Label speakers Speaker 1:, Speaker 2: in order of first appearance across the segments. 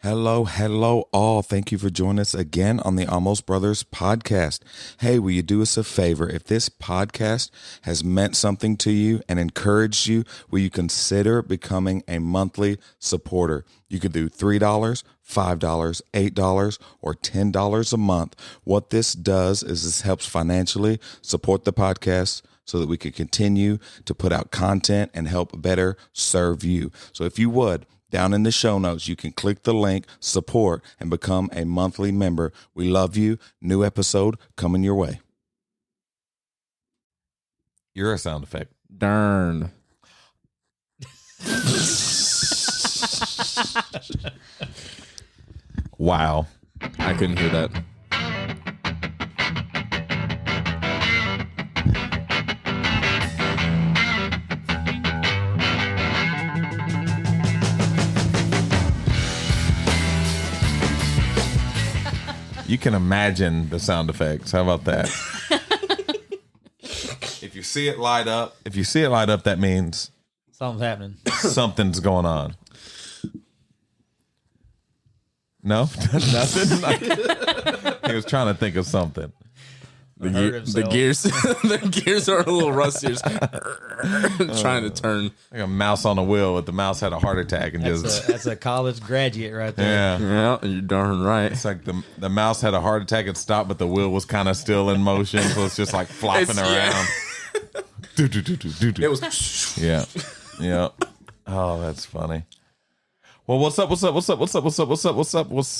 Speaker 1: Hello, all. Thank you for joining us again on the Almost Brothers podcast. Hey, will you do us a favor? If this podcast has meant something to you and encouraged you, will you consider becoming a monthly supporter? You could do $3, $5, $8, or $10 a month. What this does is this helps financially support the podcast so that we can continue to put out content and help better serve you. So if you would, down in the show notes, you can click the link, support, and become a monthly member. We love you. New episode coming your way. You're a sound effect.
Speaker 2: Darn.
Speaker 1: Wow.
Speaker 2: I couldn't hear that.
Speaker 1: You can imagine the sound effects. How about that? If you see it light up, that means
Speaker 3: something's happening.
Speaker 1: Something's going on. No, nothing. He was trying to think of something.
Speaker 2: The gears are a little rusty. Just trying to turn
Speaker 1: like a mouse on a wheel. If the mouse had a heart attack and
Speaker 3: that's a college graduate right there.
Speaker 2: Yeah, you're darn right.
Speaker 1: It's like the mouse had a heart attack and stopped, but the wheel was kind of still in motion, so it's just like flopping around.
Speaker 2: It was.
Speaker 1: Yeah. Oh, that's funny. Well, what's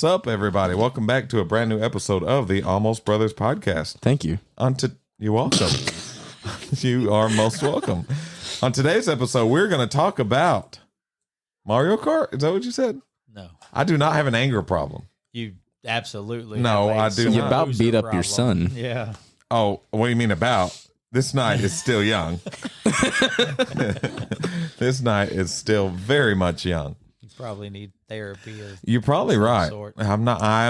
Speaker 1: up, everybody? Welcome back to a brand new episode of the Almost Brothers podcast.
Speaker 2: Thank you.
Speaker 1: You're welcome. You are most welcome. On today's episode, we're going to talk about Mario Kart. Is that what you said?
Speaker 3: No.
Speaker 1: I do not have an anger problem.
Speaker 3: You absolutely.
Speaker 1: No, I do not.
Speaker 2: You about beat up your son.
Speaker 3: Yeah.
Speaker 1: Oh, what do you mean about? This night is still young. This night is still very much young.
Speaker 3: Probably need therapy.
Speaker 1: You're probably right.
Speaker 3: Sort.
Speaker 1: I am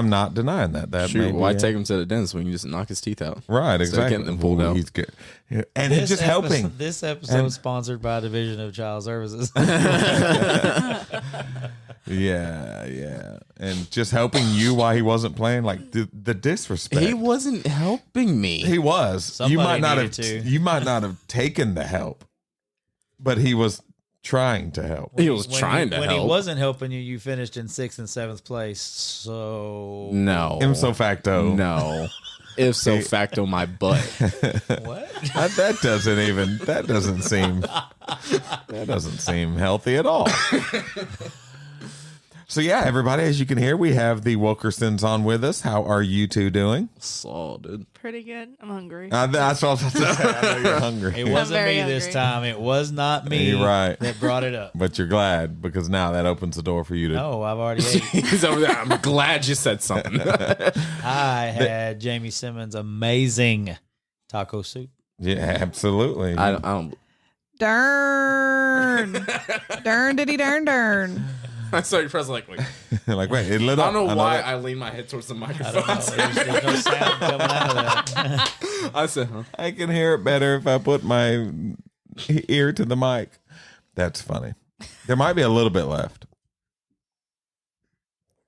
Speaker 1: not denying that.
Speaker 2: Shoot, why take him to the dentist when you just knock his teeth out?
Speaker 1: Right, exactly.
Speaker 2: Getting them pulled out.
Speaker 1: He's good. And it's just helping.
Speaker 3: This episode is sponsored by Division of Child Services.
Speaker 1: Yeah. And just helping you while he wasn't playing, like the disrespect.
Speaker 2: He wasn't helping me.
Speaker 1: He was.
Speaker 3: Somebody
Speaker 1: you might not have
Speaker 3: to.
Speaker 1: You might not have taken the help, but he was trying to help.
Speaker 2: He was trying to
Speaker 3: help.
Speaker 2: help.
Speaker 3: When he wasn't helping you, you finished in 6th and 7th place. So
Speaker 2: no.
Speaker 1: Ipso facto.
Speaker 2: No. Ipso facto my butt.
Speaker 3: What?
Speaker 1: That doesn't seem healthy at all. So yeah, everybody, as you can hear, we have the Wilkersons on with us. How are you two doing?
Speaker 2: Solid.
Speaker 4: Pretty good. I'm hungry.
Speaker 1: That's what I was about to say. I know you're hungry.
Speaker 3: It wasn't me this time. It was not me.
Speaker 1: You're right.
Speaker 3: That brought it up.
Speaker 1: But you're glad because now that opens the door for you to.
Speaker 3: No, I've already ate.
Speaker 2: He's over there. I'm glad you said something.
Speaker 3: I had Jamie Simmons' amazing taco soup.
Speaker 1: Yeah, absolutely.
Speaker 2: I don't.
Speaker 4: Darn. Darn diddy darn.
Speaker 2: I saw your press like, wait.
Speaker 1: Like, wait, it lit up.
Speaker 2: I don't know why I lean my head towards the microphone.
Speaker 3: I don't know. There's no sound coming out of that.
Speaker 2: I said, huh?
Speaker 1: I can hear it better if I put my ear to the mic. That's funny. There might be a little bit left.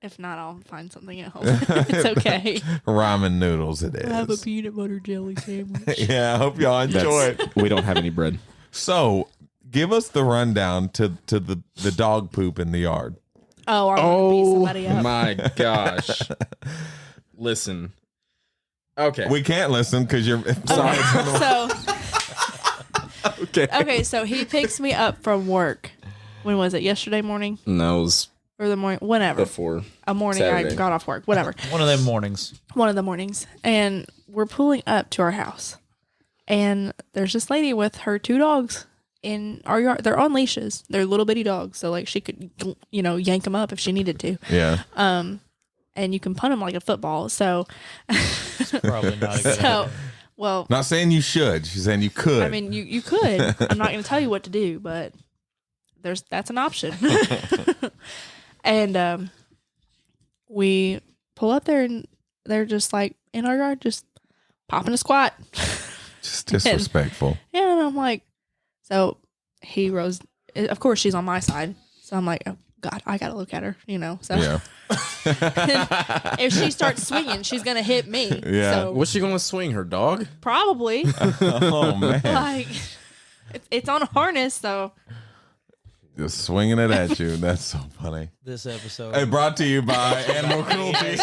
Speaker 4: If not, I'll find something at home. It's okay.
Speaker 1: Ramen noodles it is.
Speaker 4: I have a peanut butter jelly sandwich.
Speaker 1: Yeah, I hope y'all enjoy it.
Speaker 2: We don't have any bread.
Speaker 1: So, give us the rundown to the dog poop in the yard.
Speaker 4: Oh, I'm gonna beat somebody up.
Speaker 2: My gosh. Listen. Okay.
Speaker 1: We can't listen because you're sorry.
Speaker 4: Okay, so he picks me up from work. When was it? Yesterday morning?
Speaker 2: No, it was
Speaker 4: Or the morning? Whenever.
Speaker 2: before.
Speaker 4: A morning
Speaker 2: Saturday.
Speaker 4: I got off work. Whatever.
Speaker 3: One of them mornings.
Speaker 4: One of the mornings. And we're pulling up to our house. And there's this lady with her 2 dogs in our yard. They're on leashes. They're little bitty dogs. So, like, she could, yank them up if she needed to.
Speaker 1: Yeah.
Speaker 4: And you can punt them like a football. So,
Speaker 3: It's probably not a good idea.
Speaker 4: well,
Speaker 1: Not saying you should. She's saying you could.
Speaker 4: I mean, you could. I'm not going to tell you what to do, but that's an option. And we pull up there, and they're just like in our yard, just popping a squat.
Speaker 1: Just disrespectful.
Speaker 4: And I'm like, so he rose. Of course, she's on my side. So I'm like, oh, God, I gotta look at her, So
Speaker 1: Yeah.
Speaker 4: if she starts swinging, she's gonna hit me.
Speaker 1: Yeah.
Speaker 4: So
Speaker 2: What's she gonna swing? Her dog?
Speaker 4: probably
Speaker 1: Oh man.
Speaker 4: like it's on a harness, so
Speaker 1: Just swinging it at you. That's so funny.
Speaker 3: This episode.
Speaker 1: Hey, brought to you by Animal Cruelty.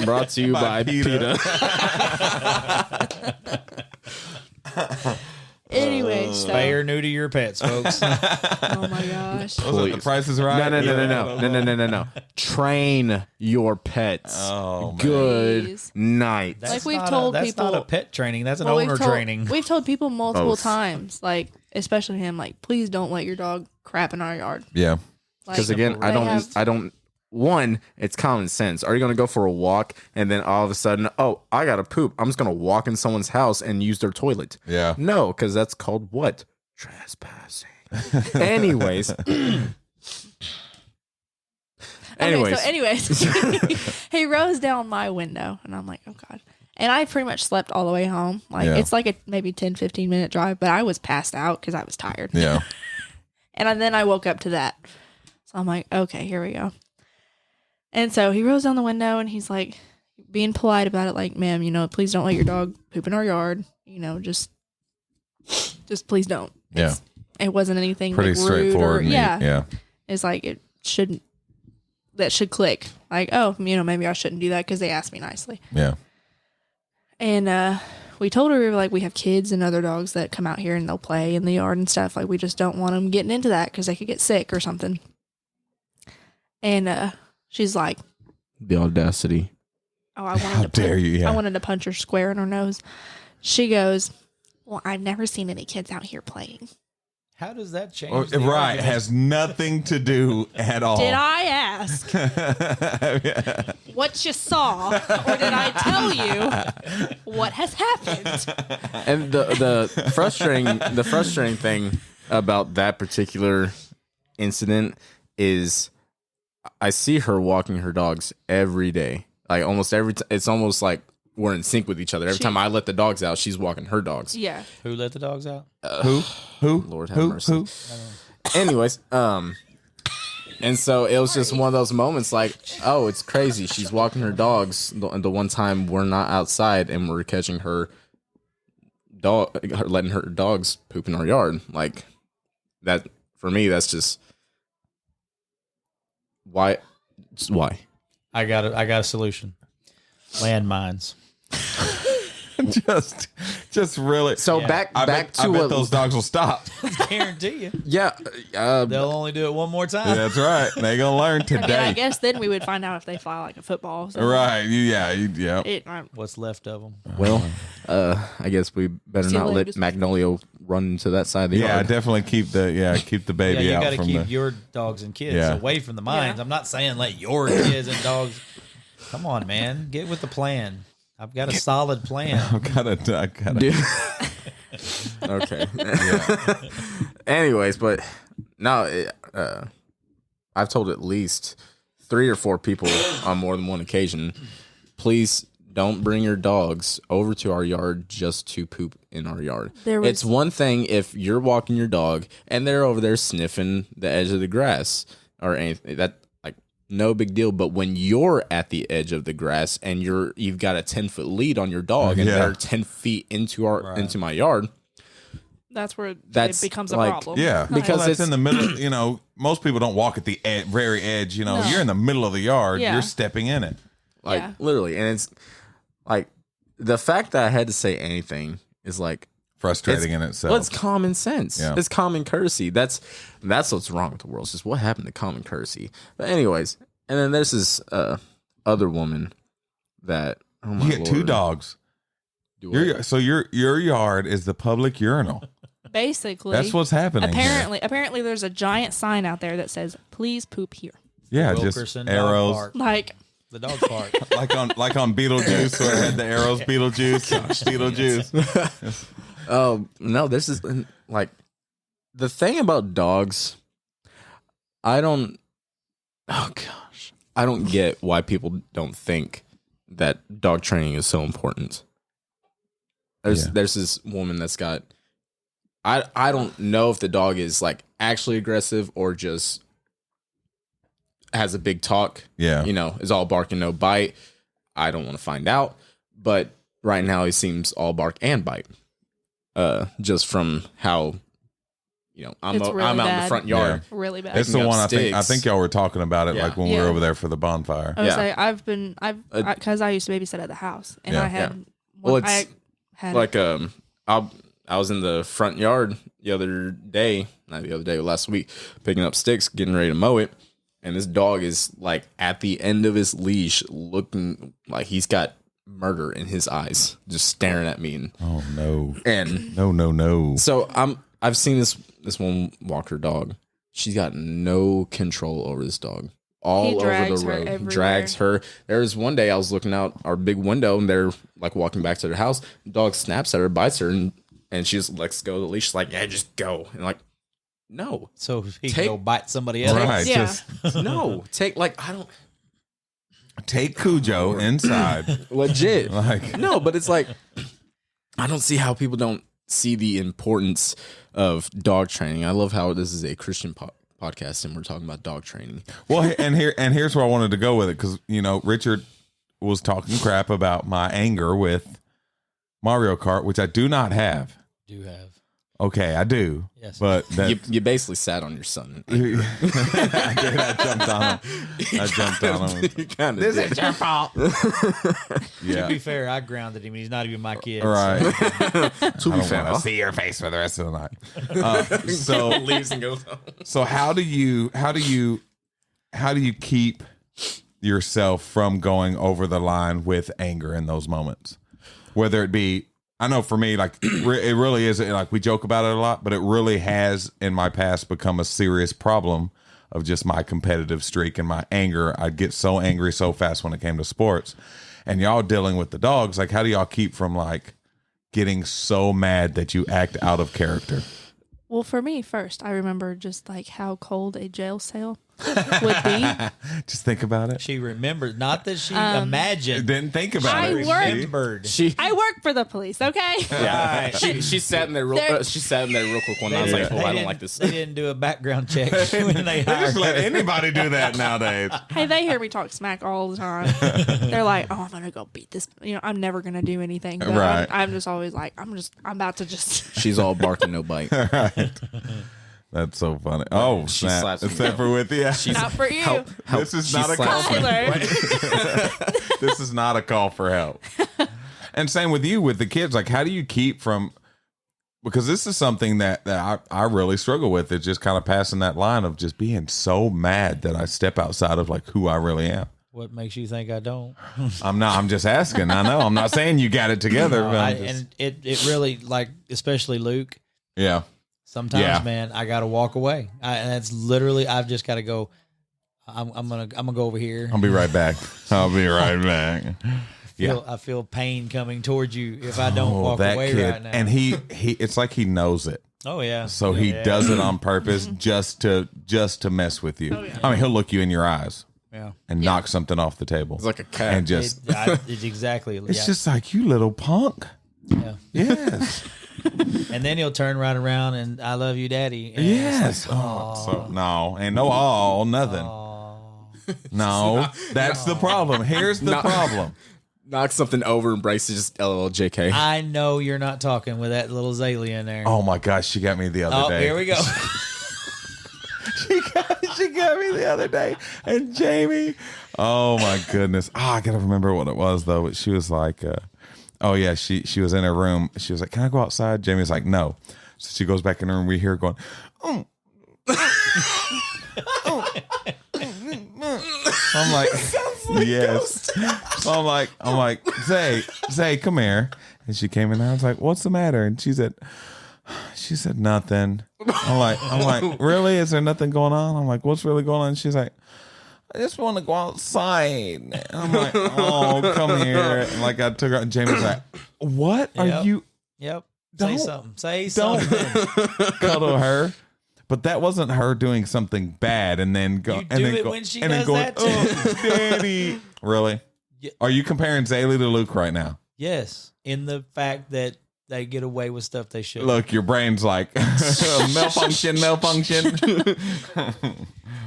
Speaker 2: Brought to you by PETA.
Speaker 4: anyway, so
Speaker 3: Spay or neuter your pets, folks.
Speaker 4: oh my gosh.
Speaker 1: The Price is Right.
Speaker 2: No. Train your pets.
Speaker 1: Oh, man.
Speaker 2: Good
Speaker 4: Please.
Speaker 2: night.
Speaker 4: Like we've
Speaker 3: not
Speaker 4: told
Speaker 3: that's
Speaker 4: people,
Speaker 3: not a pet training. That's an
Speaker 4: well,
Speaker 3: owner training.
Speaker 4: We've told people multiple
Speaker 2: Both.
Speaker 4: times, like especially him, like please don't let your dog crap in our yard.
Speaker 1: Yeah.
Speaker 2: Because
Speaker 4: Like,
Speaker 2: again,
Speaker 4: they have-
Speaker 2: one, it's common sense. Are you going to go for a walk and then all of a sudden, oh, I got to poop. I'm just going to walk in someone's house and use their toilet.
Speaker 1: Yeah.
Speaker 2: No, because that's called what? Trespassing. Anyways.
Speaker 4: Anyways, he rolls down my window and I'm like, oh God. And I pretty much slept all the way home. Like
Speaker 1: Yeah.
Speaker 4: it's like a maybe 10, 15-minute drive, but I was passed out because I was tired.
Speaker 1: Yeah.
Speaker 4: Then I woke up to that. So I'm like, okay, here we go. And so he rolls down the window and he's like being polite about it, like, ma'am, please don't let your dog poop in our yard. Just please don't.
Speaker 1: Yeah.
Speaker 4: It wasn't anything
Speaker 1: Pretty
Speaker 4: like, rude
Speaker 1: straightforward.
Speaker 4: or,
Speaker 1: and neat.
Speaker 4: yeah.
Speaker 1: Yeah.
Speaker 4: It's like that should click. Like, oh, maybe I shouldn't do that because they asked me nicely.
Speaker 1: Yeah.
Speaker 4: And we told her, we were like, we have kids and other dogs that come out here and they'll play in the yard and stuff. Like, we just don't want them getting into that because they could get sick or something. And she's like,
Speaker 2: The audacity.
Speaker 4: oh, I wanted
Speaker 1: How
Speaker 4: to
Speaker 1: dare you? Yeah.
Speaker 4: I wanted to punch her square in her nose. She goes, well, I've never seen any kids out here playing.
Speaker 3: How does that change?
Speaker 1: Oh,
Speaker 3: the
Speaker 1: right.
Speaker 3: argument?
Speaker 1: Has nothing to do at all.
Speaker 4: Did I ask what you saw, or did I tell you what has happened?
Speaker 2: And the frustrating thing about that particular incident is I see her walking her dogs every day. Like almost every it's almost like we're in sync with each other. Every time I let the dogs out, she's walking her dogs.
Speaker 4: Yeah.
Speaker 3: Who let the dogs out?
Speaker 1: Who?
Speaker 2: Lord have mercy. Anyways, and so it was just one of those moments like, oh, it's crazy. She's walking her dogs. The one time we're not outside and we're catching her letting her dogs poop in our yard. Like that for me, that's just why.
Speaker 3: I got a solution. Landmines.
Speaker 1: just really.
Speaker 2: So
Speaker 3: Yeah.
Speaker 2: back
Speaker 1: I
Speaker 2: to
Speaker 1: bet
Speaker 2: what
Speaker 1: those dogs will stop.
Speaker 3: Guarantee you.
Speaker 2: Yeah,
Speaker 3: They'll only do it one more time.
Speaker 1: That's right. They gonna learn
Speaker 4: I
Speaker 1: today.
Speaker 4: guess then we would find out if they fly like a football. So
Speaker 1: Right. Yeah.
Speaker 3: What's left of them?
Speaker 2: well, I guess we better
Speaker 4: See you
Speaker 2: not
Speaker 4: later,
Speaker 2: let
Speaker 4: just-
Speaker 2: Magnolia run to that side of the
Speaker 1: Yeah.
Speaker 2: yard.
Speaker 1: Definitely keep the baby
Speaker 3: You
Speaker 1: out
Speaker 3: got to
Speaker 1: from
Speaker 3: keep
Speaker 1: the.
Speaker 3: your dogs and kids
Speaker 1: Yeah.
Speaker 3: away from the mines.
Speaker 4: Yeah.
Speaker 3: I'm not saying let your kids and dogs. Come on, man. Get with the plan. I've got a solid plan.
Speaker 1: I gotta.
Speaker 2: Dude. Okay. Anyways, but no, I've told at least 3 or 4 people on more than one occasion, please don't bring your dogs over to our yard just to poop in our yard. It's one thing if you're walking your dog and they're over there sniffing the edge of the grass or anything, that like no big deal. But when you're at the edge of the grass and you've got a 10-foot lead on your dog and
Speaker 1: Yeah.
Speaker 2: they're 10 feet into my yard,
Speaker 4: that's where
Speaker 2: That's
Speaker 4: it becomes a
Speaker 2: like-
Speaker 4: problem.
Speaker 1: Yeah,
Speaker 2: Because
Speaker 1: that's
Speaker 2: it's-
Speaker 1: in the middle. Most people don't walk at the very edge.
Speaker 4: No.
Speaker 1: You're in the middle of the yard.
Speaker 4: Yeah.
Speaker 1: You're stepping in it.
Speaker 2: like
Speaker 4: Yeah.
Speaker 2: literally, and it's like the fact that I had to say anything is like
Speaker 1: Frustrating in itself.
Speaker 2: well, it's common sense.
Speaker 1: Yeah.
Speaker 2: It's common courtesy. That's what's wrong with the world. It's just what happened to common courtesy. But anyways, and then there's this other woman that oh my
Speaker 1: You get 2
Speaker 2: Lord.
Speaker 1: dogs.
Speaker 2: Do I-
Speaker 1: So your yard is the public urinal.
Speaker 4: Basically,
Speaker 1: That's what's happening. here.
Speaker 4: Apparently, there's a giant sign out there that says, "Please poop here."
Speaker 1: Yeah,
Speaker 3: Wilkerson
Speaker 1: just arrows.
Speaker 3: Dog Park.
Speaker 4: Like,
Speaker 3: The dog park.
Speaker 1: like on Beetlejuice where it had the arrows. Beetlejuice. Beetlejuice.
Speaker 2: Oh no, this is like the thing about dogs. I don't get why people don't think that dog training is so important. There's this woman that's got I don't know if the dog is like actually aggressive or just has a big talk.
Speaker 1: Yeah.
Speaker 2: You know, is all bark and no bite. I don't want to find out. But right now he seems all bark and bite. Just from how, you know, I'm
Speaker 4: It's really
Speaker 2: out in the
Speaker 4: bad.
Speaker 2: front yard.
Speaker 4: Really bad.
Speaker 1: It's the
Speaker 2: Picking up
Speaker 1: one I
Speaker 2: sticks.
Speaker 1: think y'all were talking about it
Speaker 2: Yeah.
Speaker 1: like when we were
Speaker 4: Yeah.
Speaker 1: over there for the bonfire.
Speaker 4: I would
Speaker 2: Yeah.
Speaker 4: say because I used to babysit at the house, and
Speaker 1: Yeah.
Speaker 4: I had.
Speaker 2: Yeah.
Speaker 4: Well,
Speaker 2: Well,
Speaker 4: I
Speaker 2: it's
Speaker 4: had
Speaker 2: like I was in the front yard the other day, not the other day, last week, picking up sticks, getting ready to mow it, and this dog is like at the end of his leash, looking like he's got murder in his eyes, just staring at me,
Speaker 1: Oh no.
Speaker 2: and
Speaker 1: No.
Speaker 2: so I've seen this one walker dog. She's got no control over this dog. All
Speaker 4: He
Speaker 2: over
Speaker 4: drags
Speaker 2: the
Speaker 4: her
Speaker 2: road. He
Speaker 4: everywhere.
Speaker 2: drags her. There was one day I was looking out our big window and they're like walking back to their house. The dog snaps at her, bites her, and she just lets go of the leash. She's like, yeah, just go. And like, no.
Speaker 3: So he
Speaker 2: Take-
Speaker 3: can go bite somebody else.
Speaker 1: Right.
Speaker 4: Yeah.
Speaker 1: Just
Speaker 2: No. Take I don't
Speaker 1: take Cujo inside.
Speaker 2: legit.
Speaker 1: Like
Speaker 2: No, but it's like I don't see how people don't see the importance of dog training. I love how this is a Christian podcast and we're talking about dog training.
Speaker 1: well, and here's where I wanted to go with it because you know Richard was talking crap about my anger with Mario Kart, which I do not have.
Speaker 3: Do have.
Speaker 1: Okay, I do.
Speaker 3: Yes.
Speaker 1: But that
Speaker 2: You basically sat on your son.
Speaker 1: I did. I jumped on him. I jumped on him.
Speaker 2: You kind of did.
Speaker 1: your fault.
Speaker 3: To
Speaker 1: Yeah.
Speaker 3: be fair, I grounded him. He's not even my kid.
Speaker 1: Right.
Speaker 2: To
Speaker 1: I
Speaker 2: be
Speaker 1: don't
Speaker 2: fair,
Speaker 1: want to see your face for the rest of the night.
Speaker 2: so leaves and goes home.
Speaker 1: So how do you keep yourself from going over the line with anger in those moments? Whether it be, I know for me, like it really is like we joke about it a lot, but it really has in my past become a serious problem of just my competitive streak and my anger. I'd get so angry so fast when it came to sports. And y'all dealing with the dogs, like how do y'all keep from like getting so mad that you act out of character?
Speaker 4: Well, for me, first, I remember just like how cold a jail cell would be.
Speaker 1: Just think about it.
Speaker 3: She remembered, not that she imagined.
Speaker 1: Didn't think about
Speaker 4: I
Speaker 1: it.
Speaker 4: worked-
Speaker 1: See?
Speaker 3: Remembered.
Speaker 4: I work for the police, okay?
Speaker 3: Right.
Speaker 2: She sat in there real. She sat in there real quick one night. I was like, oh, I don't
Speaker 3: didn't-
Speaker 2: like this.
Speaker 3: They didn't do a background check when they
Speaker 1: They just
Speaker 3: hired
Speaker 1: let
Speaker 3: her.
Speaker 1: anybody do that nowadays.
Speaker 4: Hey, they hear me talk smack all the time. They're like, "Oh, I'm gonna go beat this." You know, I'm never gonna do anything. But
Speaker 1: Right.
Speaker 4: I'm just always like, I'm about to just.
Speaker 2: She's all bark and no bite.
Speaker 1: Right. That's so funny. Oh,
Speaker 2: She
Speaker 1: snap.
Speaker 2: slaps me
Speaker 1: Except
Speaker 2: down.
Speaker 1: for with you.
Speaker 4: Not for you.
Speaker 1: This is
Speaker 2: She
Speaker 1: not a call
Speaker 2: slaps
Speaker 1: for
Speaker 4: Tyler.
Speaker 1: This is not a call for help. And same with you with the kids. Like, how do you keep from, because this is something that I really struggle with, is just kind of passing that line of just being so mad that I step outside of like who I really am.
Speaker 3: What makes you think I don't?
Speaker 1: I'm just asking. I know. I'm not saying you got it together. but I'm just-
Speaker 3: And it really, like, especially Luke,
Speaker 1: yeah.
Speaker 3: sometimes,
Speaker 1: Yeah.
Speaker 3: man, I got to walk away. And that's literally, I've just got to go. I'm gonna go over here.
Speaker 1: I'll be right back. I'll be right back.
Speaker 3: I feel pain coming towards you if I don't walk
Speaker 1: that
Speaker 3: away
Speaker 1: kid.
Speaker 3: right now.
Speaker 1: And he it's like he knows it.
Speaker 3: oh yeah,
Speaker 1: So he
Speaker 3: Yeah.
Speaker 1: does it on purpose just to mess with you. I mean, he'll look you in your eyes
Speaker 3: Yeah,
Speaker 1: and knock something off the table.
Speaker 2: It's like a cat.
Speaker 1: And just
Speaker 3: it's exactly.
Speaker 1: it's just like, you little punk.
Speaker 3: yeah.
Speaker 1: Yes.
Speaker 3: And then he'll turn right around and I love you, Daddy. And
Speaker 1: Yes. Oh, so no, ain't no all nothing. No, that's the problem. Here's the problem.
Speaker 2: knock something over and Bryce is just LLJK.
Speaker 3: I know you're not talking with that little Zaylee in there.
Speaker 1: Oh my gosh, she got me the other
Speaker 3: Oh,
Speaker 1: day.
Speaker 3: here we go.
Speaker 1: She got me the other day. And Jamie, oh my goodness. I gotta remember what it was though. But she was like, oh yeah, she was in her room. She was like, can I go outside? Jamie was like, no. So she goes back in her room. We hear her going, oh. I'm like, yes. So I'm like, Zay, come here. And she came in and I was like, what's the matter? And she said nothing. I'm like, really? Is there nothing going on? I'm like, what's really going on? And she's like, I just want to go outside. And I'm like, oh, come here. And like, I took her out and Jamie's like, what are
Speaker 3: Yep.
Speaker 1: you?
Speaker 3: Yep.
Speaker 1: Don't-
Speaker 3: Say
Speaker 1: Don't
Speaker 3: something.
Speaker 1: cuddle her. But that wasn't her doing something bad and then go.
Speaker 3: You
Speaker 1: and
Speaker 3: do
Speaker 1: then
Speaker 3: it
Speaker 1: go,
Speaker 3: when she
Speaker 1: and then
Speaker 3: does
Speaker 1: going,
Speaker 3: that too.
Speaker 1: oh, Daddy. Really?
Speaker 3: Yeah.
Speaker 1: Are you comparing Zaylee to Luke right now?
Speaker 3: Yes, in the fact that they get away with stuff they shouldn't.
Speaker 1: Look, your brain's like malfunction.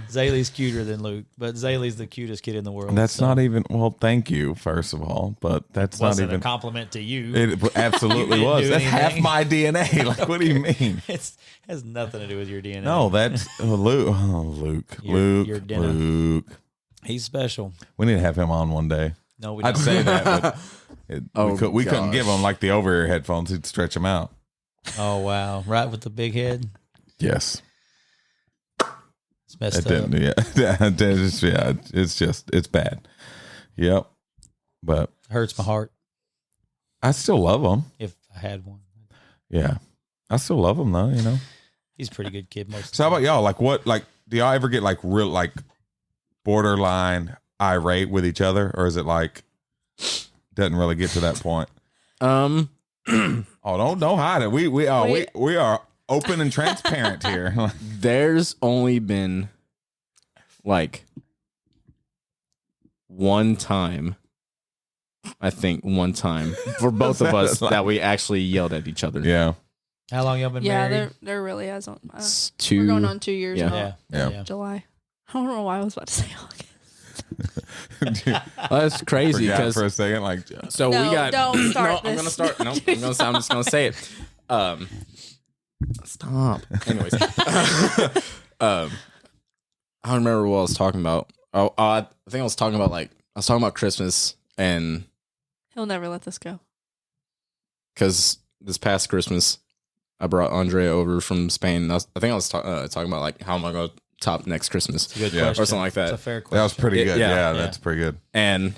Speaker 3: Zaylee's cuter than Luke, but Zaylee's the cutest kid in the world.
Speaker 1: That's
Speaker 3: so
Speaker 1: not even. Well, thank you, first of all, but that's not
Speaker 3: wasn't
Speaker 1: even
Speaker 3: a compliment to you.
Speaker 1: It absolutely
Speaker 3: You didn't
Speaker 1: was.
Speaker 3: do
Speaker 1: That's half
Speaker 3: anything.
Speaker 1: my DNA. Like, what do you mean?
Speaker 3: It has nothing to do with your DNA.
Speaker 1: No, that's Luke. Oh, Luke.
Speaker 3: Your dinner.
Speaker 1: Luke.
Speaker 3: He's special.
Speaker 1: We need to have him on one day.
Speaker 3: No, we don't.
Speaker 1: I'd say that, but we couldn't
Speaker 2: gosh.
Speaker 1: give him like the over-ear headphones. He'd stretch him out.
Speaker 3: Oh wow! Right with the big head.
Speaker 1: Yes.
Speaker 3: It's messed
Speaker 1: It
Speaker 3: up.
Speaker 1: didn't. It's bad. Yep. But
Speaker 3: Hurts my heart
Speaker 1: I still love him.
Speaker 3: if I had one.
Speaker 1: Yeah. I still love him though, you know.
Speaker 3: He's a pretty good kid. Most.
Speaker 1: So how about y'all? Like what, like, do y'all ever get like real, like borderline irate with each other? Or is it like, doesn't really get to that point?
Speaker 2: Um,
Speaker 1: Oh, don't hide it. We are open and transparent here.
Speaker 2: there's only been like one time, I think one time for both of us that we actually yelled at each other.
Speaker 1: Yeah.
Speaker 3: How long y'all been
Speaker 4: Yeah,
Speaker 3: married?
Speaker 4: there really hasn't.
Speaker 2: It's
Speaker 4: We're going on 2 years
Speaker 2: Yeah.
Speaker 4: now.
Speaker 3: Yeah.
Speaker 4: July. I don't know why I was about to say August.
Speaker 2: That's crazy
Speaker 1: Forgot
Speaker 2: because
Speaker 1: for a second, like,
Speaker 2: so
Speaker 4: No,
Speaker 2: we got.
Speaker 4: don't start
Speaker 2: no, I'm
Speaker 4: this.
Speaker 2: gonna start. No, I'm just gonna say it. Stop. Anyways, I don't remember what I was talking about. Oh, I think I was talking about Christmas, and
Speaker 4: He'll never let this go.
Speaker 2: because this past Christmas, I brought Andrea over from Spain. I think I was talking about like how am I going to top next Christmas
Speaker 3: It's a good
Speaker 1: Yeah.
Speaker 3: question.
Speaker 2: or something like
Speaker 3: It's a
Speaker 2: that.
Speaker 3: fair question.
Speaker 1: that was pretty good.
Speaker 2: Yeah.
Speaker 1: Yeah, that's pretty good.
Speaker 2: And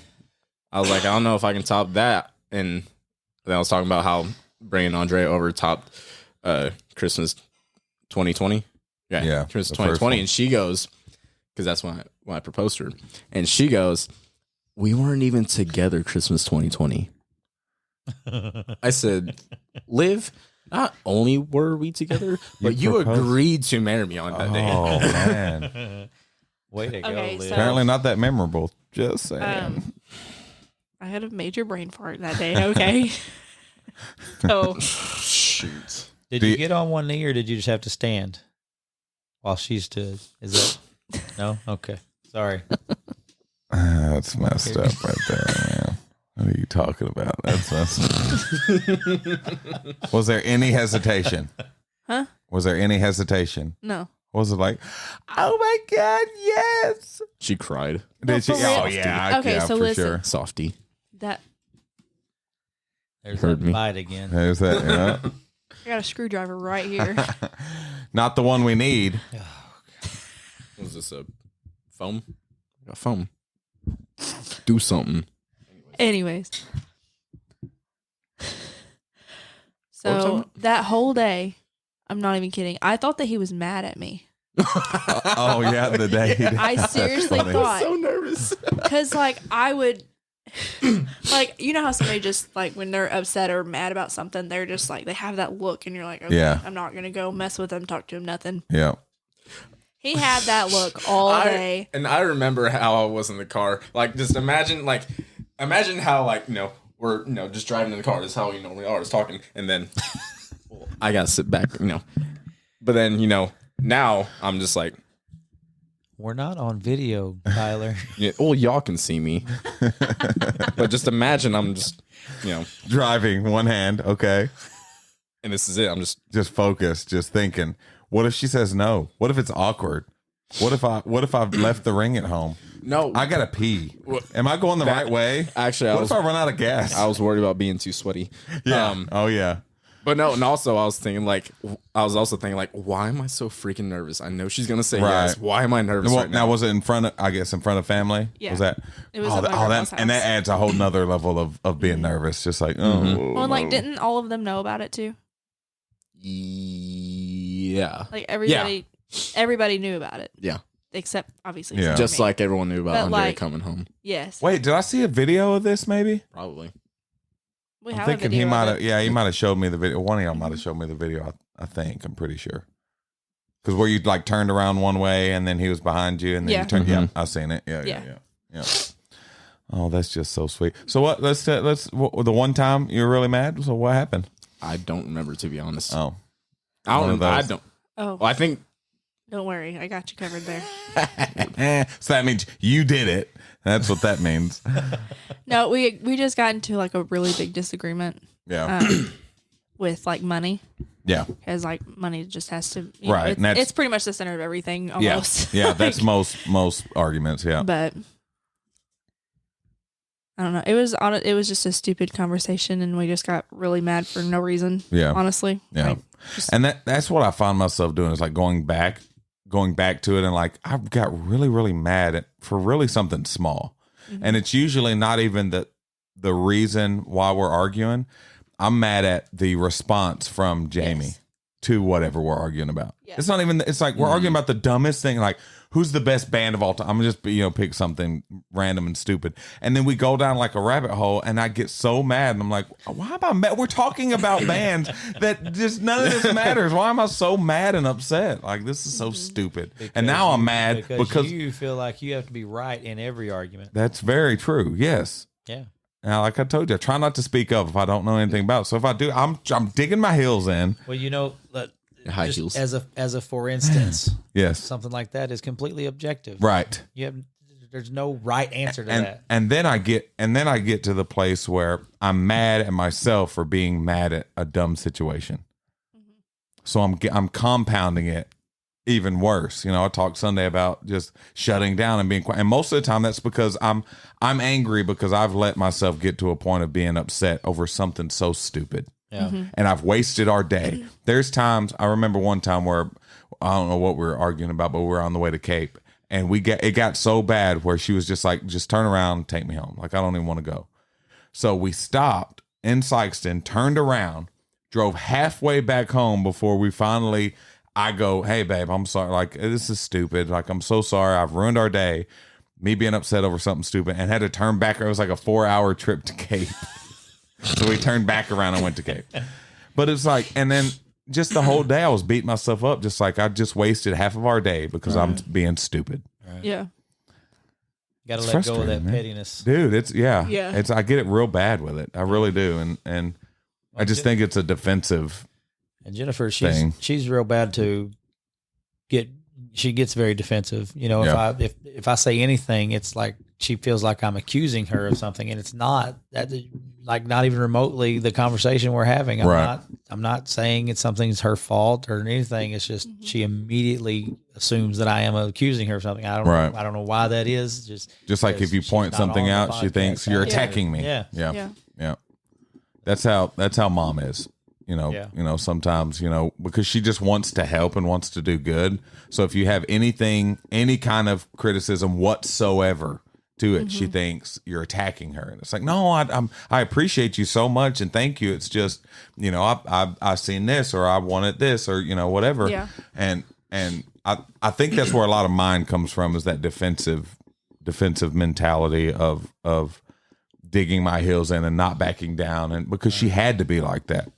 Speaker 2: I was like, I don't know if I can top that. And then I was talking about how bringing Andrea over topped Christmas 2020.
Speaker 1: Yeah,
Speaker 2: Christmas
Speaker 1: the first
Speaker 2: 2020.
Speaker 1: one.
Speaker 2: And she goes, because that's when I proposed to her. And she goes, we weren't even together Christmas 2020. I said, Liv, not only were we together, but you
Speaker 1: proposed.
Speaker 2: agreed to marry me on that day.
Speaker 1: Oh man.
Speaker 3: Way to go,
Speaker 4: Okay,
Speaker 3: Liv.
Speaker 4: so-
Speaker 1: Apparently not that memorable. Just saying.
Speaker 4: I had a major brain fart that day. Okay. So
Speaker 2: Shoot.
Speaker 3: Did
Speaker 1: Do
Speaker 3: you
Speaker 1: you-
Speaker 3: get on one knee or did you just have to stand while she stood? Is that no? Okay, sorry.
Speaker 1: That's messed up right there, man. What are you talking about? That's messed up. Was there any hesitation?
Speaker 4: Huh?
Speaker 1: Was there any hesitation?
Speaker 4: no.
Speaker 1: Was it like, oh my God, yes?
Speaker 2: She cried.
Speaker 1: Did she?
Speaker 4: for real.
Speaker 1: Oh, yeah.
Speaker 4: Okay,
Speaker 1: yeah,
Speaker 4: so
Speaker 1: for
Speaker 4: listen.
Speaker 1: sure.
Speaker 2: Softy.
Speaker 4: That
Speaker 3: There's
Speaker 2: Heard
Speaker 3: that
Speaker 2: me.
Speaker 3: bite again.
Speaker 1: There's that, yeah.
Speaker 4: I got a screwdriver right here.
Speaker 1: Not the one we need.
Speaker 2: Was this a foam? I got foam. Do something.
Speaker 4: Anyways.
Speaker 2: What
Speaker 4: So
Speaker 2: was
Speaker 4: that whole day, I'm not even kidding. I thought that he was mad at me.
Speaker 1: Oh, yeah, the day. he did.
Speaker 4: I
Speaker 1: That's
Speaker 4: seriously
Speaker 1: funny.
Speaker 4: thought,
Speaker 2: nervous.
Speaker 4: because like I would, like, you know how somebody just like when they're upset or mad about something, they're just like they have that look, and you're like, okay,
Speaker 1: Yeah.
Speaker 4: I'm not gonna go mess with him, talk to him, nothing.
Speaker 1: Yeah.
Speaker 4: He had that look all day.
Speaker 2: And I remember how I was in the car. Like, just imagine how, like, we're, just driving in the car. This is how we normally are, just talking. And then I got to sit back, But then, now I'm just like,
Speaker 3: We're not on video, Tyler.
Speaker 2: well, y'all can see me. But just imagine I'm just,
Speaker 1: Driving, one hand. Okay.
Speaker 2: and this is it. I'm just
Speaker 1: Focused, just thinking. What if she says no? What if it's awkward? What if I've left the ring at home?
Speaker 2: no.
Speaker 1: I gotta pee. Am I going the right way?
Speaker 2: Actually,
Speaker 1: What if I run out of gas?
Speaker 2: I was worried about being too sweaty.
Speaker 1: yeah. Oh yeah.
Speaker 2: But no, and also I was also thinking like, why am I so freaking nervous? I know she's gonna say
Speaker 1: Right.
Speaker 2: yes. Why am I nervous
Speaker 1: Well,
Speaker 2: right now?
Speaker 1: now was it in front of family?
Speaker 4: Yeah.
Speaker 1: Was that?
Speaker 4: It was
Speaker 1: oh,
Speaker 4: at my
Speaker 1: that,
Speaker 4: grandma's
Speaker 1: and that
Speaker 4: house.
Speaker 1: adds a whole nother level of being nervous. Just like, oh.
Speaker 4: Well, like, didn't all of them know about it too?
Speaker 2: Yeah,
Speaker 4: Like everybody knew about it.
Speaker 2: Yeah.
Speaker 4: Except obviously,
Speaker 1: Yeah.
Speaker 2: just
Speaker 4: me.
Speaker 2: like everyone knew about
Speaker 4: But,
Speaker 2: Andrea
Speaker 4: like-
Speaker 2: coming home.
Speaker 4: yes,
Speaker 1: Wait, did I see a video of this? Maybe.
Speaker 2: Probably.
Speaker 4: we
Speaker 1: I'm
Speaker 4: have a
Speaker 1: thinking
Speaker 4: video
Speaker 1: he
Speaker 4: of
Speaker 1: might
Speaker 4: it.
Speaker 1: have. Yeah, he might have showed me the video. One of y'all might have showed me the video. I think. I'm pretty sure. Because where you like turned around one way and then he was behind you and then
Speaker 4: Yeah.
Speaker 1: you turned.
Speaker 2: Mhm.
Speaker 1: Yeah, I've seen it. Yeah. Oh, that's just so sweet. So what? Let's the one time you were really mad. So what happened?
Speaker 2: I don't remember, to be honest.
Speaker 1: Oh,
Speaker 2: I
Speaker 1: one of
Speaker 2: don't. I
Speaker 1: those.
Speaker 2: don't.
Speaker 4: Oh,
Speaker 2: Well, I think
Speaker 4: don't worry. I got you covered there.
Speaker 1: So that means you did it. That's what that means.
Speaker 4: No, we just got into like a really big disagreement
Speaker 1: Yeah.
Speaker 4: with like money.
Speaker 1: Yeah.
Speaker 4: Because like money just has to, you
Speaker 1: Right,
Speaker 4: know,
Speaker 1: and that's-
Speaker 4: it's pretty much the center of everything
Speaker 1: Yeah.
Speaker 4: almost.
Speaker 1: Yeah. That's most arguments. Yeah.
Speaker 4: But I don't know. It was just a stupid conversation, and we just got really mad for no reason.
Speaker 1: Yeah.
Speaker 4: Honestly.
Speaker 1: Yeah.
Speaker 4: Like, just-
Speaker 1: And that's what I find myself doing is like going back to it, and like I got really mad for really something small. And it's usually not even the reason why we're arguing. I'm mad at the response from Jamie
Speaker 4: Yes.
Speaker 1: to whatever we're arguing about.
Speaker 4: Yeah.
Speaker 1: It's not even, it's like we're arguing about the dumbest thing, like who's the best band of all time. I'm just, pick something random and stupid. And then we go down like a rabbit hole, and I get so mad, and I'm like, why am I mad? We're talking about bands that just none of this matters. Why am I so mad and upset? Like, this is so stupid. And now I'm mad because
Speaker 3: you feel like you have to be right in every argument.
Speaker 1: that's very true. Yes.
Speaker 3: Yeah.
Speaker 1: Now, like I told you, I try not to speak up if I don't know anything about it. So if I do, I'm digging my heels in.
Speaker 3: Well,
Speaker 2: High
Speaker 3: just
Speaker 2: heels.
Speaker 3: as a for instance,
Speaker 1: Yes.
Speaker 3: something like that is completely objective.
Speaker 1: Right.
Speaker 3: There's no right answer to that.
Speaker 1: And then I get to the place where I'm mad at myself for being mad at a dumb situation. So I'm compounding it even worse. I talked Sunday about just shutting down and being quiet. And most of the time that's because I'm angry because I've let myself get to a point of being upset over something so stupid.
Speaker 3: Yeah.
Speaker 1: And I've wasted our day. There's times, I remember one time where I don't know what we were arguing about, but we were on the way to Cape, and it got so bad where she was just like, just turn around, take me home. Like, I don't even want to go. So we stopped in Sykeston, turned around, drove halfway back home before we finally, I go, hey babe, I'm sorry. Like, this is stupid. Like, I'm so sorry. I've ruined our day. Me being upset over something stupid, and had to turn back. It was like a 4-hour trip to Cape. So we turned back around and went to Cape. But it's like, and then just the whole day I was beating myself up, just like I just wasted half of our day because I'm being stupid.
Speaker 4: yeah.
Speaker 3: Got to
Speaker 1: It's
Speaker 3: let go of
Speaker 1: frustrating,
Speaker 3: that
Speaker 1: man.
Speaker 3: pettiness.
Speaker 1: Dude, it's
Speaker 4: Yeah.
Speaker 1: I get it real bad with it. I really do. And I just think it's a defensive
Speaker 3: And Jennifer,
Speaker 1: thing.
Speaker 3: she's real bad to she gets very defensive.
Speaker 1: Yeah.
Speaker 3: If I say anything, it's like she feels like I'm accusing her of something, and it's not that, like, not even remotely the conversation we're having. I'm not saying it's something's her fault or anything. It's just she immediately assumes that I am accusing her of something. I don't know why that is. Just
Speaker 1: like if you
Speaker 3: she's
Speaker 1: point
Speaker 3: not
Speaker 1: something
Speaker 3: on the
Speaker 1: out, she
Speaker 3: podcast.
Speaker 1: thinks you're attacking me.
Speaker 3: Yeah.
Speaker 1: Yeah. That's how mom is. Sometimes, because she just wants to help and wants to do good. So if you have any kind of criticism whatsoever to it, she thinks you're attacking her. And it's like, no, I appreciate you so much and thank you. It's just, I seen this, or I wanted this, or, whatever.
Speaker 4: Yeah.
Speaker 1: And I think that's where a lot of mine comes from, is that defensive mentality of digging my heels in and not backing down. And because she had to be like that,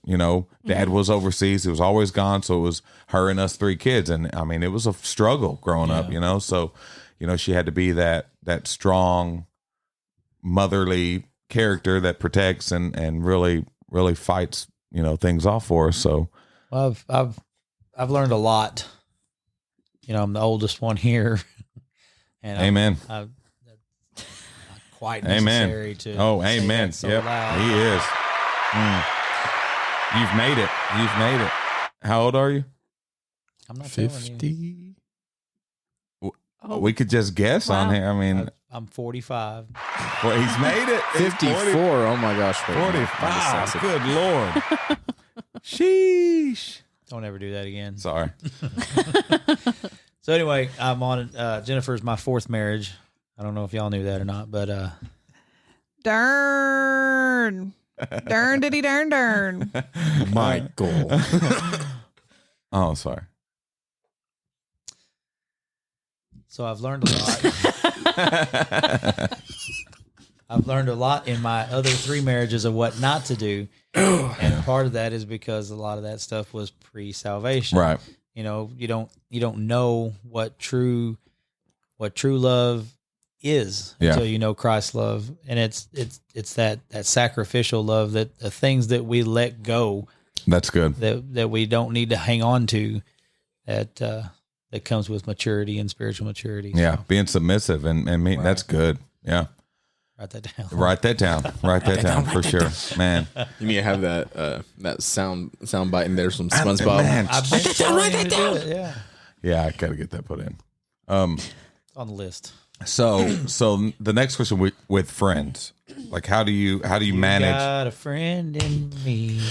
Speaker 1: dad was overseas, he was always gone. So it was her and us 3 kids. And I mean, it was a struggle growing up, so, she had to be that strong motherly character that protects and really, really fights, things off for us. So
Speaker 3: Well, I've learned a lot. I'm the oldest one here, and
Speaker 1: amen.
Speaker 3: I've not quite
Speaker 1: Amen.
Speaker 3: necessary to.
Speaker 1: Oh,
Speaker 3: say
Speaker 1: amen.
Speaker 3: that so
Speaker 1: Yep.
Speaker 3: loud.
Speaker 1: He is. You've made it. How old are you?
Speaker 3: I'm not telling you.
Speaker 2: 50.
Speaker 1: We could just guess on
Speaker 4: Wow.
Speaker 1: here. I mean,
Speaker 3: I'm 45.
Speaker 1: well, he's made it. He's
Speaker 2: 54. Oh my gosh. wait,
Speaker 1: 45.
Speaker 2: I'm
Speaker 1: Good Lord. Sheesh.
Speaker 3: Don't ever do that again.
Speaker 1: Sorry.
Speaker 3: So anyway, I'm on. Jennifer's my 4th marriage. I don't know if y'all knew that or not, but
Speaker 5: Darn. Darn diddy darn.
Speaker 2: Michael.
Speaker 1: Oh, sorry.
Speaker 3: so I've learned a lot. I've learned a lot in my other 3 marriages of what not to do, and part of that is because a lot of that stuff was pre-salvation.
Speaker 1: Right.
Speaker 3: You don't know what true love is
Speaker 1: Yeah.
Speaker 3: until you know Christ's love, and it's that sacrificial love, that the things that we let go
Speaker 1: That's good.
Speaker 3: that we don't need to hang on to that comes with maturity and spiritual maturity.
Speaker 1: Yeah,
Speaker 3: So,
Speaker 1: being submissive and me.
Speaker 3: Right.
Speaker 1: That's good. Yeah,
Speaker 3: write that down.
Speaker 1: write that down. Write that down for sure, man.
Speaker 2: You need to have that sound bite in there from SpongeBob.
Speaker 1: Man,
Speaker 3: I've been telling him to do it. Yeah,
Speaker 1: yeah, I gotta get that put in.
Speaker 3: it's on the list.
Speaker 1: So the next question with friends, like how do you manage?
Speaker 3: Got a friend in me.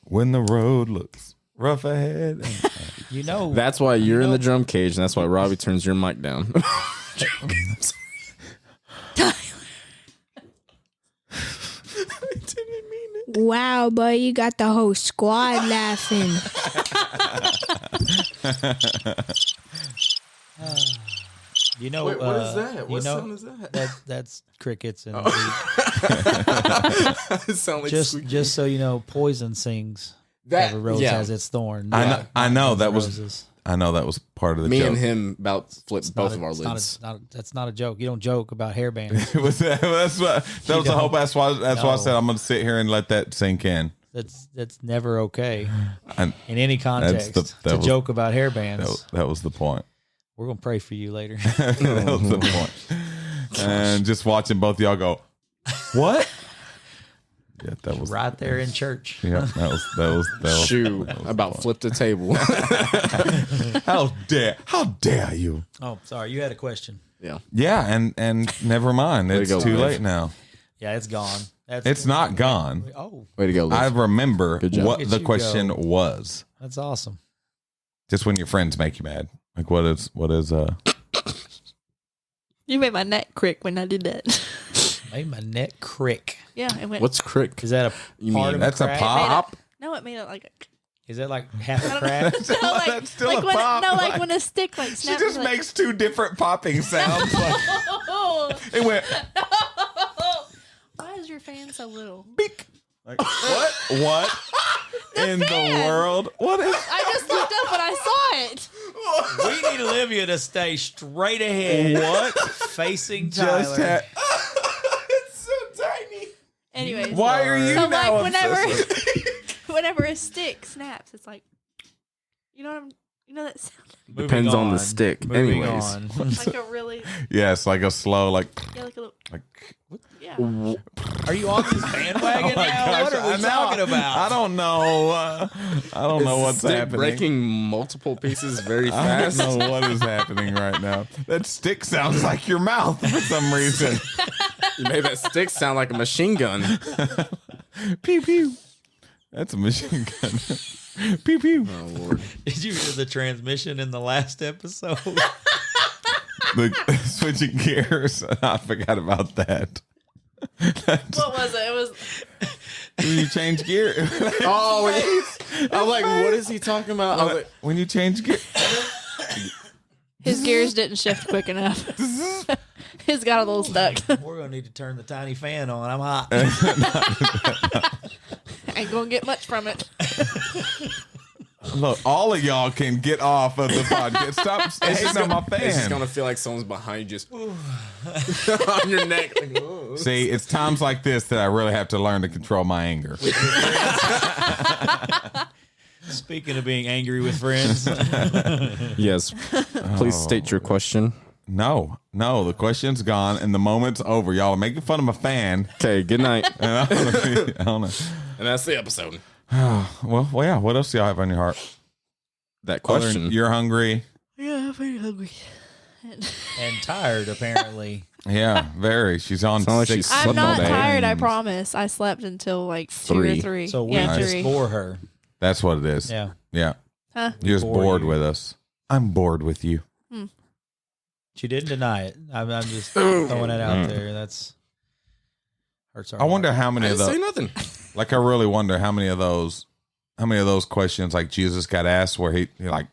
Speaker 1: When the road looks rough ahead.
Speaker 3: You know
Speaker 2: That's why you're in the drum cage, and that's why Robbie turns your mic down.
Speaker 6: Wow, boy, you got the whole squad laughing.
Speaker 3: You know.
Speaker 2: Wait, what is that? What
Speaker 3: you know,
Speaker 2: sound is that?
Speaker 3: That's crickets and
Speaker 2: It sounds like
Speaker 3: just so you know, poison sings. Every rose has its thorn.
Speaker 1: I know that was
Speaker 3: Roses.
Speaker 1: I know that was part of the
Speaker 2: me
Speaker 1: joke.
Speaker 2: and him about flipped both of our
Speaker 3: It's
Speaker 2: lids.
Speaker 3: that's not a joke. You don't joke about hairbands.
Speaker 1: That was the whole. That's why I said I'm going to sit here and let that sink in.
Speaker 3: That's never okay
Speaker 1: And
Speaker 3: in any context
Speaker 1: that was-
Speaker 3: joke about hairbands.
Speaker 1: that was the point.
Speaker 3: We're gonna pray for you later.
Speaker 1: That was the point. And just watching both of y'all go, what? Yeah, that was
Speaker 3: Right there in church.
Speaker 1: Yeah, that was
Speaker 2: Shoot,
Speaker 1: that was
Speaker 2: about
Speaker 1: the
Speaker 2: flipped the table.
Speaker 1: point. How dare you?
Speaker 3: Oh, sorry, you had a question.
Speaker 2: Yeah.
Speaker 1: Yeah, and never mind.
Speaker 2: Way to
Speaker 1: It's
Speaker 2: go,
Speaker 1: too
Speaker 2: Liv.
Speaker 1: late now.
Speaker 3: Yeah, it's gone.
Speaker 1: It's not gone.
Speaker 3: Oh,
Speaker 2: Way to go, Liz.
Speaker 1: I remember
Speaker 2: Good job.
Speaker 1: what
Speaker 3: Look at
Speaker 1: the
Speaker 3: you
Speaker 1: question
Speaker 3: go.
Speaker 1: was.
Speaker 3: that's awesome.
Speaker 1: Just when your friends make you mad. Like what is
Speaker 4: You made my neck crick when I did that.
Speaker 3: Made my neck crick.
Speaker 4: Yeah, it went.
Speaker 2: What's crick?
Speaker 3: Is that a
Speaker 2: You
Speaker 3: part
Speaker 2: mean
Speaker 3: of
Speaker 1: that's a
Speaker 3: crack?
Speaker 1: pop?
Speaker 4: No, it made it like a.
Speaker 3: Is that like half a
Speaker 4: I
Speaker 3: crack?
Speaker 4: don't know. No, like,
Speaker 1: That's still
Speaker 4: like
Speaker 1: a
Speaker 4: when,
Speaker 1: pop.
Speaker 4: No, like when a stick like
Speaker 1: She
Speaker 4: snaps.
Speaker 1: just
Speaker 4: like,
Speaker 1: makes two different popping sounds. Like,
Speaker 4: Oh,
Speaker 1: it went
Speaker 4: why is your fan so little?
Speaker 1: beak. Like what? What in the
Speaker 4: fan.
Speaker 1: world? What is
Speaker 4: I just looked up and I saw it.
Speaker 3: We need Olivia to stay straight ahead.
Speaker 1: what?
Speaker 3: Facing
Speaker 1: Just
Speaker 3: Tyler.
Speaker 2: It's so tiny.
Speaker 4: Anyways,
Speaker 1: Why are you
Speaker 4: so
Speaker 1: now
Speaker 4: like
Speaker 1: obsessed?
Speaker 4: whenever a stick snaps, it's like, you know that sound
Speaker 3: Moving
Speaker 2: Depends on the stick.
Speaker 3: Moving
Speaker 2: Anyways.
Speaker 3: on.
Speaker 4: like a really
Speaker 1: Yes, like a slow like
Speaker 4: like a little yeah.
Speaker 3: Are you on this bandwagon
Speaker 1: Oh my
Speaker 3: now?
Speaker 1: gosh,
Speaker 3: What are we
Speaker 1: I know.
Speaker 3: talking about?
Speaker 1: I don't know. I don't know what's
Speaker 2: Stick
Speaker 1: happening.
Speaker 2: breaking multiple pieces very
Speaker 1: I
Speaker 2: fast.
Speaker 1: don't know what is happening right now. That stick sounds like your mouth for some reason.
Speaker 2: You made that stick sound like a machine gun.
Speaker 1: Pew pew. That's a machine gun. Pew pew.
Speaker 2: Oh Lord.
Speaker 3: Did you hear the transmission in the last episode?
Speaker 1: The switching gears. I forgot about that.
Speaker 4: What was it? It was
Speaker 1: When you change gear.
Speaker 2: Oh, I'm like, what is he talking about? I was like,
Speaker 1: When you change gear.
Speaker 4: his gears didn't shift quick enough. His got a little stuck.
Speaker 3: We're gonna need to turn the tiny fan on. I'm hot.
Speaker 4: Ain't gonna get much from it.
Speaker 1: Look, all of y'all can get off of the podcast. Stop hating on my
Speaker 2: it's just
Speaker 1: fan.
Speaker 2: gonna feel like someone's behind you, just on your neck. Like, whoa.
Speaker 1: See, it's times like this that I really have to learn to control my anger.
Speaker 3: Speaking of being angry with friends,
Speaker 2: Yes. Please state your question.
Speaker 1: No, the question's gone and the moment's over. Y'all are making fun of my fan.
Speaker 2: Okay. Good night.
Speaker 1: And I don't know.
Speaker 2: And that's the episode.
Speaker 1: Well, yeah. What else do y'all have on your heart?
Speaker 2: That
Speaker 1: Other than
Speaker 2: question.
Speaker 1: you're hungry.
Speaker 4: Yeah, I'm pretty hungry.
Speaker 3: and tired apparently.
Speaker 1: Yeah, very. She's on
Speaker 2: Sound like
Speaker 1: 6
Speaker 2: she's
Speaker 4: I'm
Speaker 2: Slept
Speaker 4: not
Speaker 2: all day.
Speaker 4: tired, I promise. I slept until like 2 or
Speaker 2: Three.
Speaker 4: 3.
Speaker 3: So we
Speaker 4: yeah,
Speaker 3: just
Speaker 4: 3.
Speaker 3: bore her.
Speaker 1: That's what it is.
Speaker 3: Yeah.
Speaker 1: Yeah.
Speaker 4: Huh?
Speaker 1: You're just
Speaker 3: Bore
Speaker 1: bored
Speaker 3: you.
Speaker 1: with us. I'm bored with you.
Speaker 3: She didn't deny it. I'm just throwing it out there. That's hurts our
Speaker 1: I wonder
Speaker 3: heart.
Speaker 1: how
Speaker 2: I
Speaker 1: many of
Speaker 2: didn't say
Speaker 1: those.
Speaker 2: nothing.
Speaker 1: Like, I really wonder how many of those questions like Jesus got asked where he like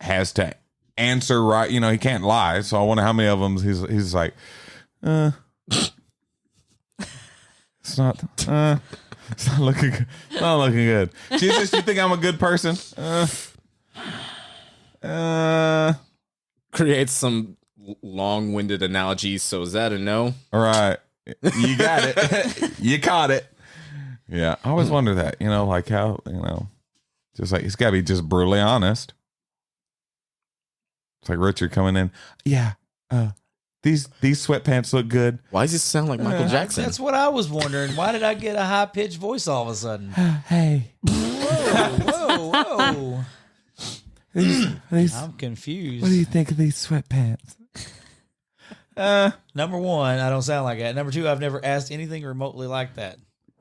Speaker 1: has to answer right. You know, he can't lie. So I wonder how many of them he's like, it's not looking good. Not looking good. Jesus, you think I'm a good person?
Speaker 2: Create some long-winded analogies. So is that a no?
Speaker 1: All right. You got it. You caught it. Yeah, I always wonder that, like how, just like, he's got to be just brutally honest. It's like Richard coming in. Yeah, these sweatpants look good.
Speaker 2: Why does it sound like Michael Jackson?
Speaker 3: That's what I was wondering. Why did I get a high pitched voice all of a sudden?
Speaker 1: Hey,
Speaker 3: Whoa. I'm confused.
Speaker 1: what do you think of these sweatpants?
Speaker 3: Number one, I don't sound like that. Number two, I've never asked anything remotely like that.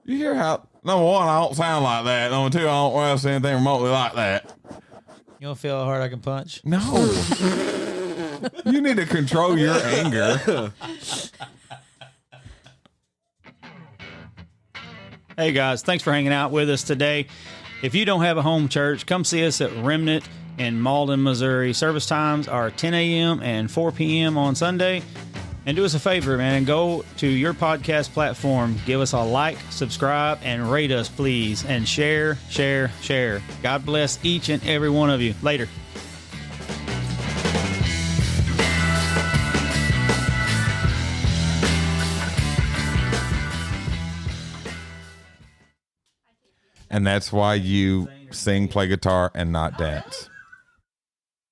Speaker 1: You hear how, number one, I don't sound like that. Number two, I don't ask anything remotely like that.
Speaker 3: You don't feel how hard I can punch?
Speaker 1: No. You need to control your anger.
Speaker 7: Hey guys, thanks for hanging out with us today. If you don't have a home church, come see us at Remnant in Malden, Missouri. Service times are 10 a.m. and 4 p.m. on Sunday. And do us a favor, man, and go to your podcast platform. Give us a like, subscribe, and rate us, please. And share. God bless each and every one of you. Later.
Speaker 1: And that's why you sing, play guitar, and not dance.